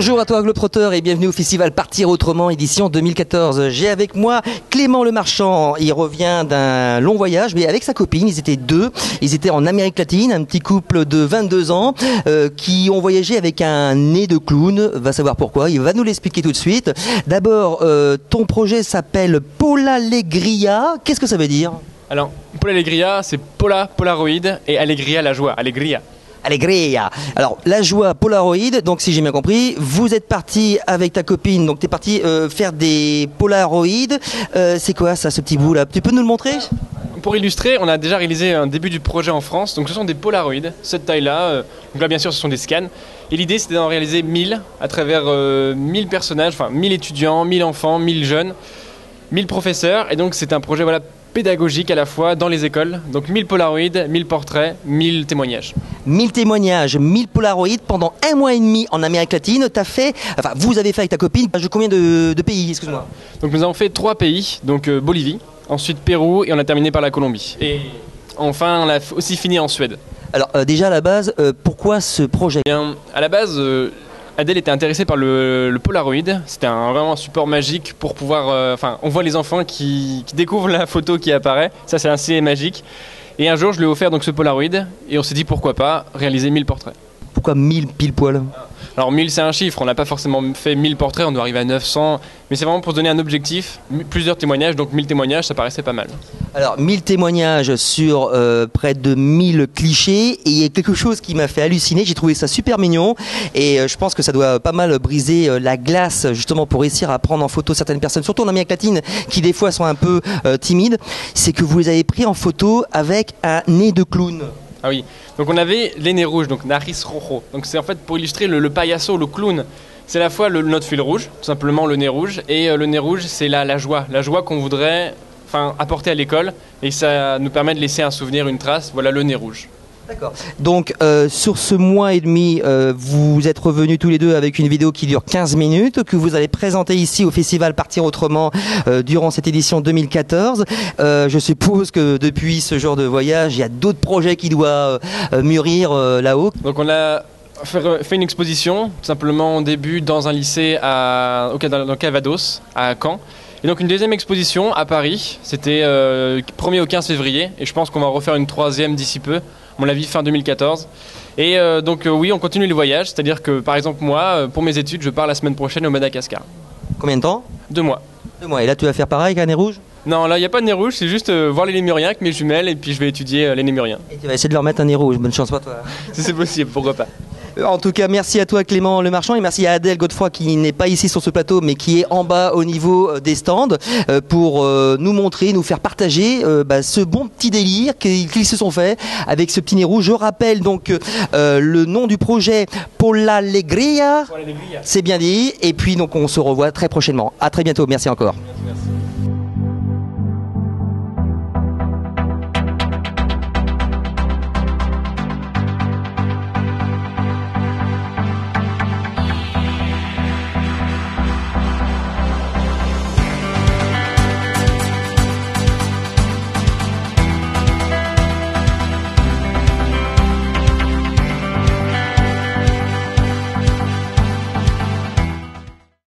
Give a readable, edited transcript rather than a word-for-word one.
Bonjour à toi Globetrotter et bienvenue au festival Partir Autrement édition 2014. J'ai avec moi Clément Lemarchand, il revient d'un long voyage mais avec sa copine, ils étaient deux, ils étaient en Amérique latine, un petit couple de 22 ans qui ont voyagé avec un nez de clown, va savoir pourquoi, il va nous l'expliquer tout de suite. D'abord, ton projet s'appelle Polallegria, qu'est-ce que ça veut dire ? Alors, Polallegria, c'est Polaroid et Allegria, la joie, Allegria. Allegria. Alors, la joie Polaroid, donc si j'ai bien compris, vous êtes parti avec ta copine, donc tu es parti faire des Polaroid. C'est quoi ça, ce petit bout là? Tu peux nous le montrer? Pour illustrer, on a déjà réalisé un début du projet en France. Donc ce sont des Polaroid, cette taille-là. Donc là, bien sûr, ce sont des scans. Et l'idée, c'était d'en réaliser 1000 à travers 1000 personnages, enfin 1000 étudiants, 1000 enfants, 1000 jeunes, 1000 professeurs. Et donc c'est un projet pédagogique à la fois dans les écoles. Donc 1000 Polaroid, 1000 portraits, 1000 témoignages. 1000 témoignages, 1000 Polaroid pendant 1 mois et demi en Amérique latine. Vous avez fait avec ta copine combien de pays, excuse-moi? Donc nous avons fait 3 pays, donc Bolivie, ensuite Pérou et on a terminé par la Colombie. Et enfin, on a aussi fini en Suède. Alors déjà à la base, pourquoi ce projet? Bien, à la base, Adèle était intéressée par le Polaroid. C'était vraiment un support magique pour pouvoir... on voit les enfants qui découvrent la photo qui apparaît. Ça, c'est assez magique. Et un jour, je lui ai offert donc ce Polaroid et on s'est dit pourquoi pas réaliser 1000 portraits. Pourquoi 1000 pile poil? Alors 1000 c'est un chiffre, on n'a pas forcément fait 1000 portraits, on doit arriver à 900, mais c'est vraiment pour se donner un objectif, plusieurs témoignages, donc 1000 témoignages ça paraissait pas mal. Alors 1000 témoignages sur près de 1000 clichés, et il y a quelque chose qui m'a fait halluciner, j'ai trouvé ça super mignon, et je pense que ça doit pas mal briser la glace justement pour réussir à prendre en photo certaines personnes, surtout en Amérique latine, qui des fois sont un peu timides, c'est que vous les avez pris en photo avec un nez de clown. Ah oui, donc on avait les nez rouges, donc Nariz Rojo. Donc c'est en fait pour illustrer le payaso, le clown. C'est à la fois notre fil rouge, tout simplement le nez rouge, et le nez rouge c'est la joie qu'on voudrait apporter à l'école, et ça nous permet de laisser un souvenir, une trace, voilà le nez rouge. D'accord. Donc sur ce mois et demi, vous êtes revenus tous les deux avec une vidéo qui dure 15 minutes, que vous allez présenter ici au festival Partir Autrement durant cette édition 2014. Je suppose que depuis ce genre de voyage, il y a d'autres projets qui doivent mûrir là-haut. Donc on a fait une exposition, tout simplement au début dans un lycée dans Calvados, à Caen. Et donc une deuxième exposition à Paris, c'était 1er au 15 février, et je pense qu'on va en refaire une troisième d'ici peu, à mon avis fin 2014. Et oui, on continue les voyages, c'est-à-dire que par exemple moi, pour mes études, je pars la semaine prochaine au Madagascar. Combien de temps? 2 mois. 2 mois, et là tu vas faire pareil avec un nez rouge? Non, là il n'y a pas de nez rouge, c'est juste voir les lémuriens avec mes jumelles, et puis je vais étudier les lémuriens. Et tu vas essayer de leur mettre un nez rouge, bonne chance pour toi. Si c'est possible, pourquoi pas. En tout cas, merci à toi Clément Lemarchand et merci à Adèle Godefroy qui n'est pas ici sur ce plateau mais qui est en bas au niveau des stands pour nous montrer, nous faire partager ce bon petit délire qu'ils se sont fait avec ce petit nez rouge. Je rappelle donc le nom du projet Polallegria, c'est bien dit, et puis donc on se revoit très prochainement. À très bientôt, merci encore. Merci.